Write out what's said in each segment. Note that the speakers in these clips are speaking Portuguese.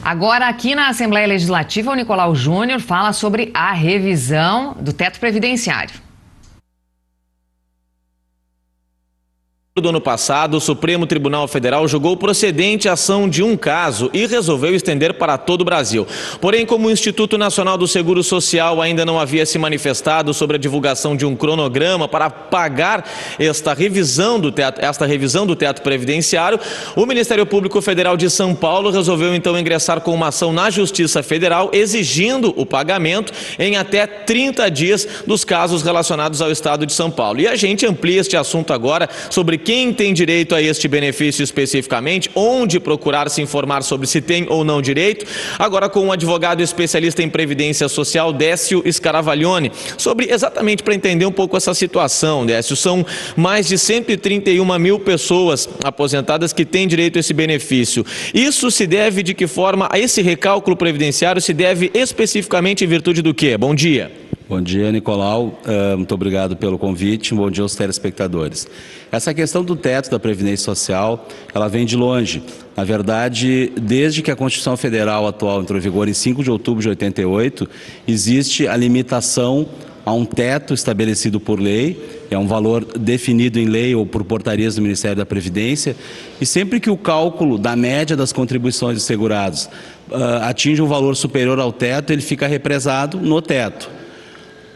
Agora, aqui na Assembleia Legislativa, o Nicolau Júnior fala sobre a revisão do teto previdenciário. Do ano passado, o Supremo Tribunal Federal julgou procedente a ação de um caso e resolveu estender para todo o Brasil. Porém, como o Instituto Nacional do Seguro Social ainda não havia se manifestado sobre a divulgação de um cronograma para pagar esta revisão do teto previdenciário, o Ministério Público Federal de São Paulo resolveu então ingressar com uma ação na Justiça Federal exigindo o pagamento em até 30 dias dos casos relacionados ao Estado de São Paulo. E a gente amplia este assunto agora sobre quem tem direito a este benefício especificamente, onde procurar se informar sobre se tem ou não direito, agora com um advogado especialista em Previdência Social, Décio Scaravaglione, exatamente para entender um pouco essa situação, Décio. São mais de 131 mil pessoas aposentadas que têm direito a esse benefício. Isso se deve de que forma? A esse recálculo previdenciário se deve especificamente em virtude do quê? Bom dia. Bom dia, Nicolau. Muito obrigado pelo convite. Bom dia aos telespectadores. Essa questão do teto da Previdência Social, ela vem de longe. Na verdade, desde que a Constituição Federal atual entrou em vigor em 5 de outubro de 88, existe a limitação a um teto estabelecido por lei, é um valor definido em lei ou por portarias do Ministério da Previdência, e sempre que o cálculo da média das contribuições dos segurados atinge um valor superior ao teto, ele fica represado no teto.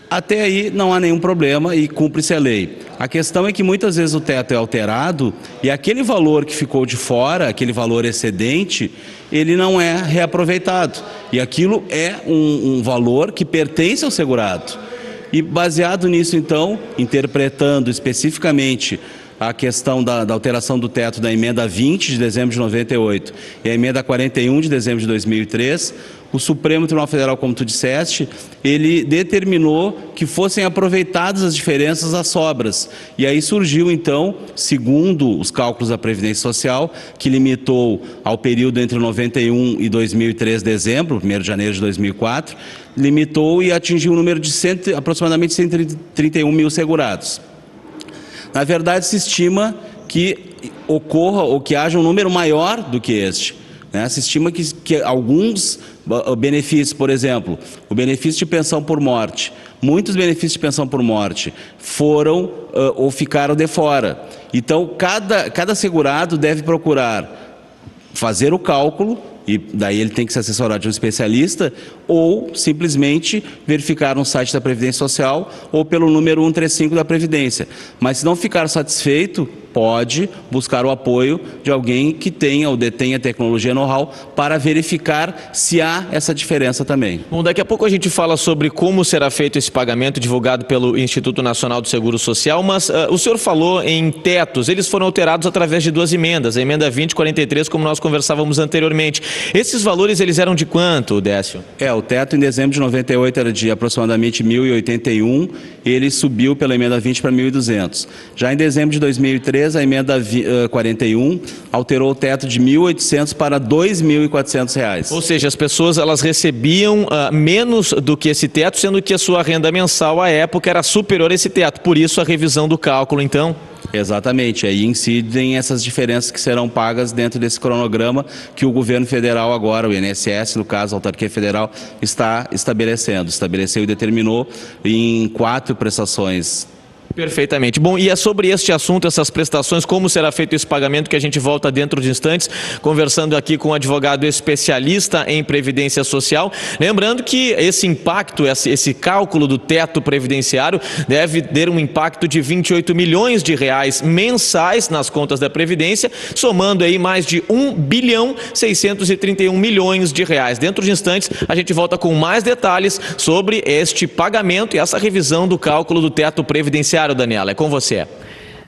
Até aí não há nenhum problema e cumpre-se a lei. A questão é que muitas vezes o teto é alterado e aquele valor que ficou de fora, aquele valor excedente, ele não é reaproveitado. E aquilo é um valor que pertence ao segurado. E baseado nisso, então, interpretando especificamente a questão da alteração do teto da emenda 20 de dezembro de 98 e a emenda 41 de dezembro de 2003, o Supremo Tribunal Federal, como tu disseste, ele determinou que fossem aproveitadas as diferenças das sobras. E aí surgiu, então, segundo os cálculos da Previdência Social, que limitou ao período entre 91 e 2003, dezembro, 1º de janeiro de 2004, limitou e atingiu o número de aproximadamente 131 mil segurados. Na verdade, se estima que ocorra ou que haja um número maior do que este. Se estima que alguns benefícios, por exemplo, o benefício de pensão por morte, muitos benefícios de pensão por morte foram ou ficaram de fora. Então, cada segurado deve procurar fazer o cálculo, e daí ele tem que se assessorar de um especialista, ou simplesmente verificar no site da Previdência Social ou pelo número 135 da Previdência. Mas se não ficar satisfeito, pode buscar o apoio de alguém que tenha ou detenha tecnologia know-how para verificar se há essa diferença também. Bom, daqui a pouco a gente fala sobre como será feito esse pagamento divulgado pelo Instituto Nacional do Seguro Social, mas o senhor falou em tetos, eles foram alterados através de duas emendas, a emenda 20 e 43, como nós conversávamos anteriormente. Esses valores, eles eram de quanto, Décio? O teto em dezembro de 98 era de aproximadamente 1.081, ele subiu pela emenda 20 para 1.200. Já em dezembro de 2003, a emenda 41 alterou o teto de 1.800 para R$ 2.400. Ou seja, as pessoas elas recebiam menos do que esse teto, sendo que a sua renda mensal à época era superior a esse teto. Por isso a revisão do cálculo, então? Exatamente, aí incidem essas diferenças que serão pagas dentro desse cronograma que o governo federal agora, o INSS, no caso a autarquia federal, está estabeleceu e determinou em 4 prestações. Perfeitamente. Bom, e é sobre este assunto, essas prestações, como será feito esse pagamento, que a gente volta dentro de instantes, conversando aqui com um advogado especialista em Previdência Social. Lembrando que esse impacto, esse cálculo do teto previdenciário deve ter um impacto de 28 milhões de reais mensais nas contas da Previdência, somando aí mais de 1 bilhão 631 milhões de reais. Dentro de instantes, a gente volta com mais detalhes sobre este pagamento e essa revisão do cálculo do teto previdenciário. Daniela, é com você.